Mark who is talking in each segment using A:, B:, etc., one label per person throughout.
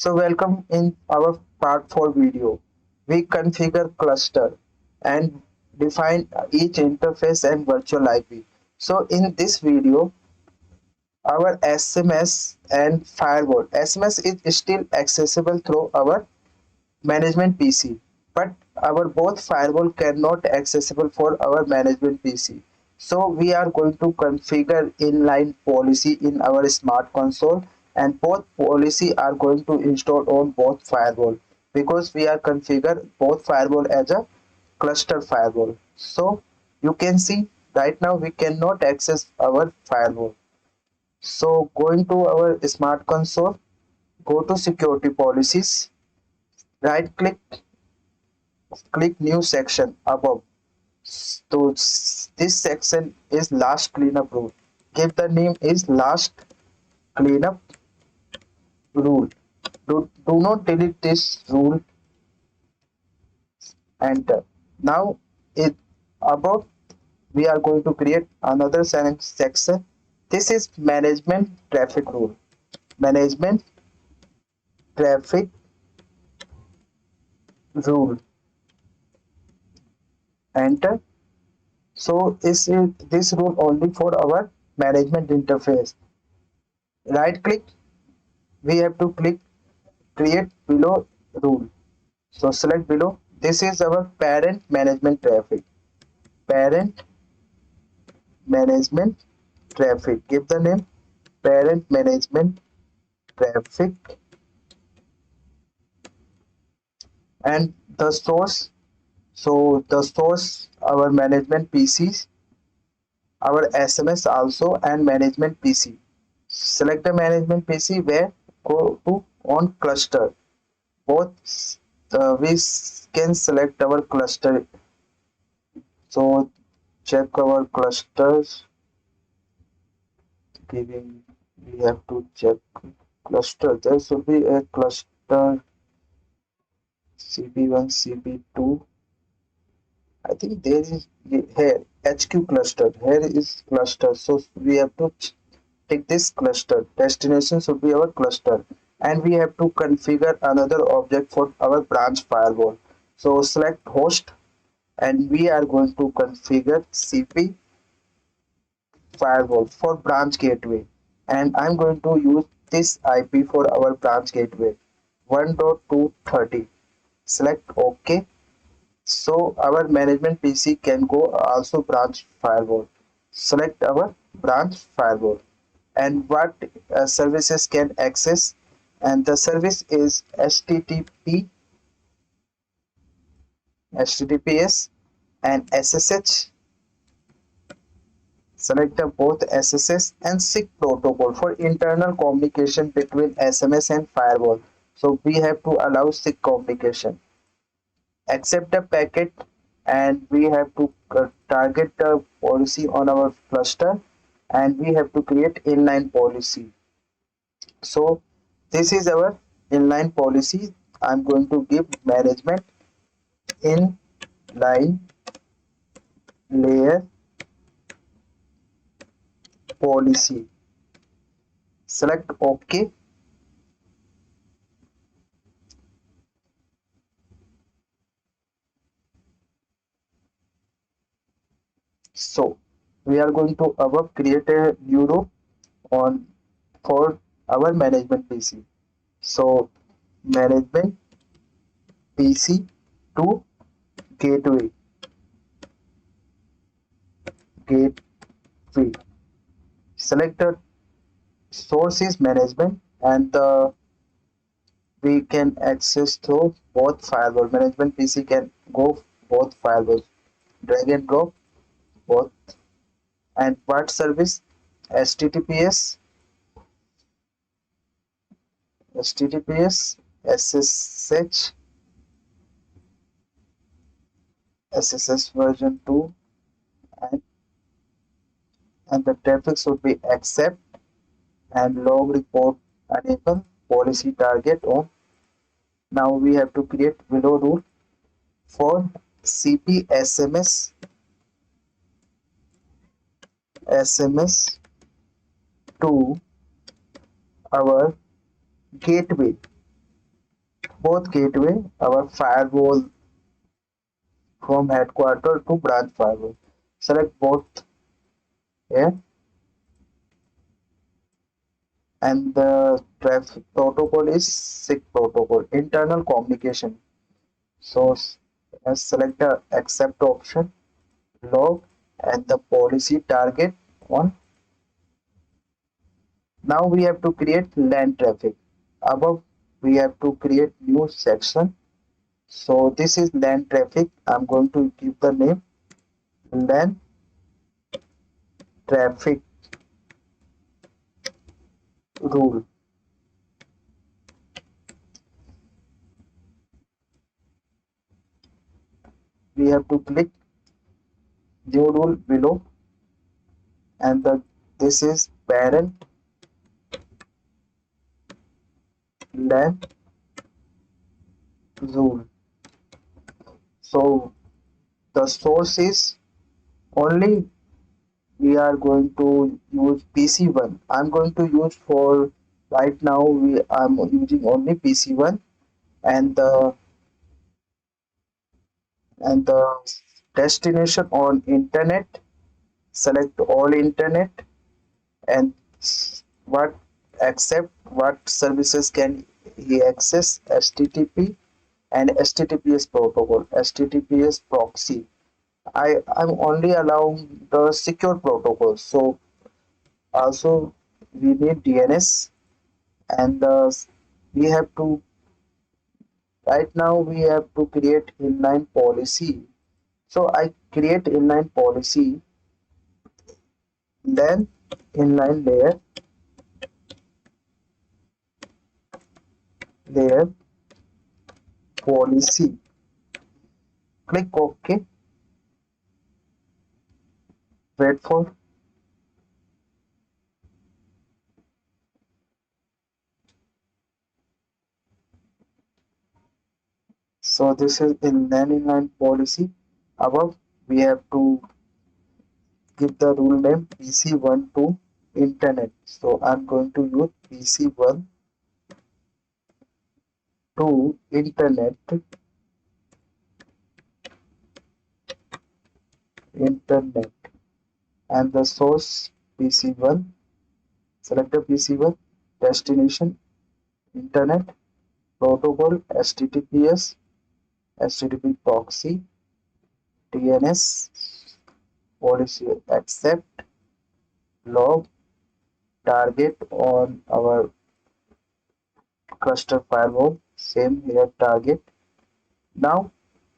A: So welcome in our part 4 video. We configure cluster and define each interface and virtual IP. So in this video, our SMS and firewall. SMS is still accessible through our management PC, but our both firewall cannot accessible for our management PC. So we are going to configure inline policy in our smart console, and both policy are going to install on both firewall because we are configure both firewall as a cluster firewall. So you can see right now we cannot access our firewall. So going to our smart console, go to security policies, right click new section above. So this section is last cleanup rule. Give the name is last cleanup rule. Do not delete this rule. Enter. Now it about we are going to create another section. This is management traffic rule. Management traffic rule. Enter. So is this rule only for our management interface. Right click, we have to click create below rule. So select below. This is our parent management traffic. Parent management traffic. Give the name parent management traffic and the source. So the source our management PCs, our SMS also and management PC. Select the management PC where go to on cluster. Both we can select our cluster. So check our clusters. Giving we have to check cluster. There should be a cluster CP1, CP2. I think there is here HQ cluster. Here is cluster. So we have to take this cluster. Destination should be our cluster, and we have to configure another object for our branch firewall. So select host, and we are going to configure CP firewall for branch gateway, and I'm going to use this IP for our branch gateway 1.230. Select OK. So our management PC can go also branch firewall. Select our branch firewall and what services can access, and the service is HTTPS and SSH. Select the both SSH and SIG protocol for internal communication between SMS and firewall. So we have to allow SIG communication. Accept the packet, and we have to target the policy on our cluster, and we have to create inline policy. So this is our inline policy. I'm going to give management inline layer policy. Select OK. So we are going to above create a new row on for our management PC. So management PC to gateway. Gateway. Select the source is management, and we can access through both firewall. Management PC can go both firewalls. Drag and drop both. And part service HTTPS, SSH, SSH version 2, and, and the traffic should be accept and log report enable policy target on. Now we have to create below rule for CP SMS to our gateway. both gateway, our firewall from headquarter to branch firewall. Select both here, and the traffic protocol is SIG protocol, internal communication. So select the accept option, log, and the policy target on. Now we have to create LAN traffic. Above we have to create new section. So this is LAN traffic. I'm going to give the name LAN traffic rule. We have to click new rule below, and this is parent LAN rule. So the source is only we are going to use PC1. I'm going to use for right now. I'm using only PC1, and the destination on internet. Select all internet, and what accept what services can he access, HTTP and HTTPS protocol, HTTPS proxy. I'm only allowing the secure protocol. So also we need DNS, and we have to right now we have to create inline policy. So I create inline policy, then inline layer policy. Click OK. Wait for. So this is inline policy. Above we have to give the rule name PC1 to internet. So I'm going to use PC1 to internet, and the source PC1. Select the PC1, destination internet, protocol HTTPS, HTTP proxy, DNS, policy accept, log, target on our cluster firewall, same here target. Now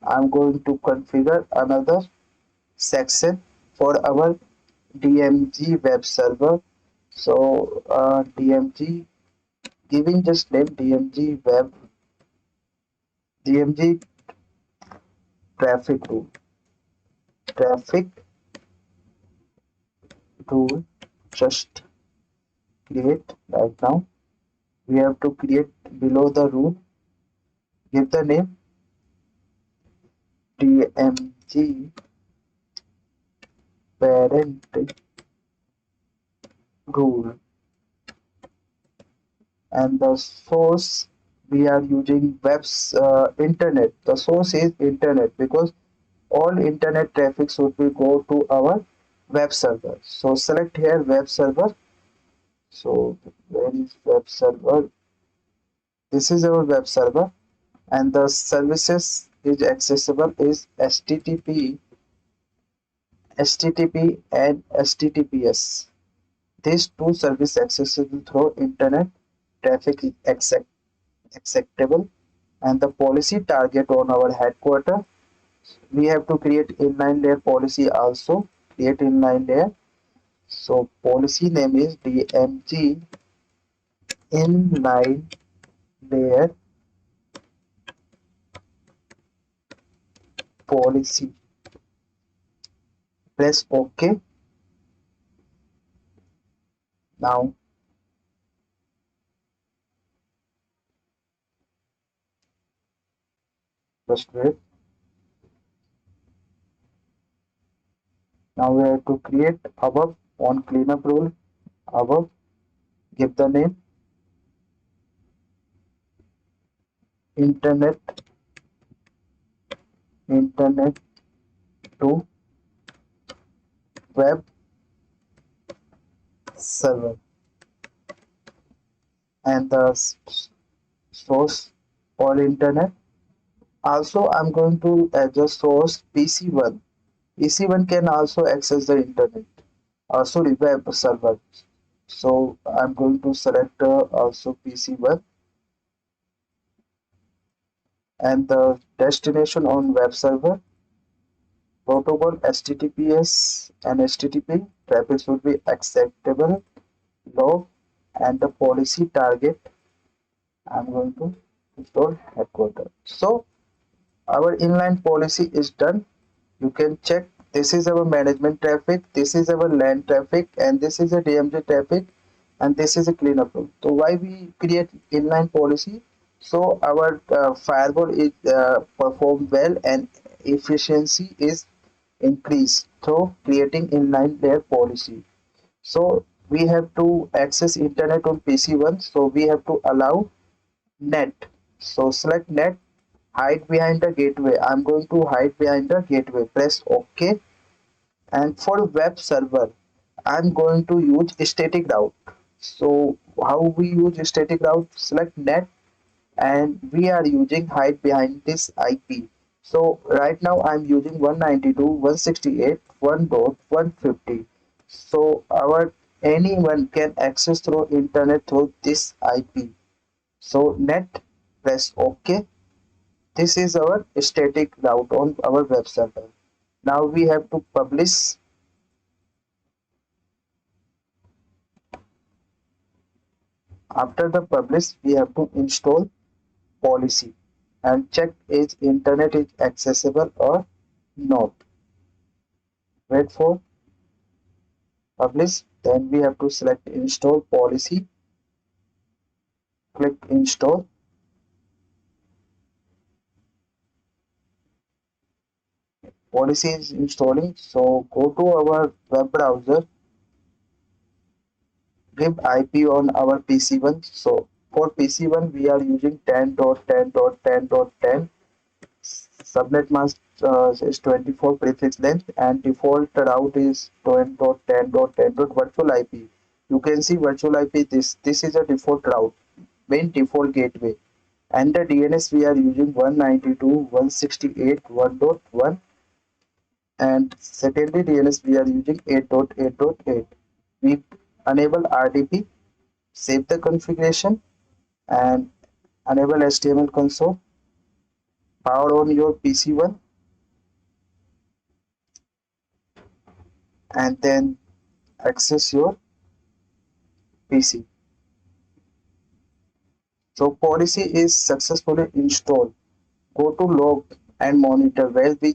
A: I'm going to configure another section for our DMG web server. So DMG, giving just name DMG traffic rule, traffic rule, just create right now. We have to create below the rule, give the name DMG parent rule, and the source we are using web's internet. The source is internet because all internet traffic should be go to our web server. So select here web server. So where is web server? This is our web server, and the services is accessible is HTTP and HTTPS. These two services accessible through internet traffic is acceptable, and the policy target on our headquarter. We have to create inline layer policy also. Create inline layer. So policy name is DMG inline layer policy. Press OK. Now just wait. Now we have to create above on cleanup rule. Above give the name internet internet to web server, and the source for internet. Also, I'm going to adjust source PC1. PC1 can also access the internet. Sorry, web server. So I'm going to select also PC1, and the destination on web server protocol HTTPS and HTTP traffic should be acceptable low, and the policy target I'm going to install headquarter. So our inline policy is done. You can check, this is our management traffic, this is our LAN traffic, and this is a DMZ traffic, and this is a cleanup rule. So why we create inline policy? So our firewall is perform well and efficiency is increased through creating inline layer policy. So we have to access internet on PC1, so we have to allow net. So select net, hide behind the gateway. I'm going to hide behind the gateway. Press OK. And for web server, I'm going to use static route. So how we use static route? Select net, and we are using hide behind this IP. So right now I'm using 192.168.1.150. So our anyone can access through internet through this IP. So net, press OK. This is our static route on our web server. Now we have to publish. After the publish, we have to install policy and check is internet is accessible or not. Wait for publish. Then we have to select install policy. Click install. Policy is installing. So go to our web browser. Give IP on our PC1. So for PC1 we are using 10.10.10.10. Subnet mask is 24 prefix length, and default route is 10.10.10. Virtual IP. You can see virtual IP. This is a default route, main default gateway, and the DNS we are using 192.168.1.1, and secondary DNS we are using 8.8.8. We enable RDP, save the configuration, and enable HTML console. Power on your PC1, and then access your PC. So policy is successfully installed. Go to log and monitor where we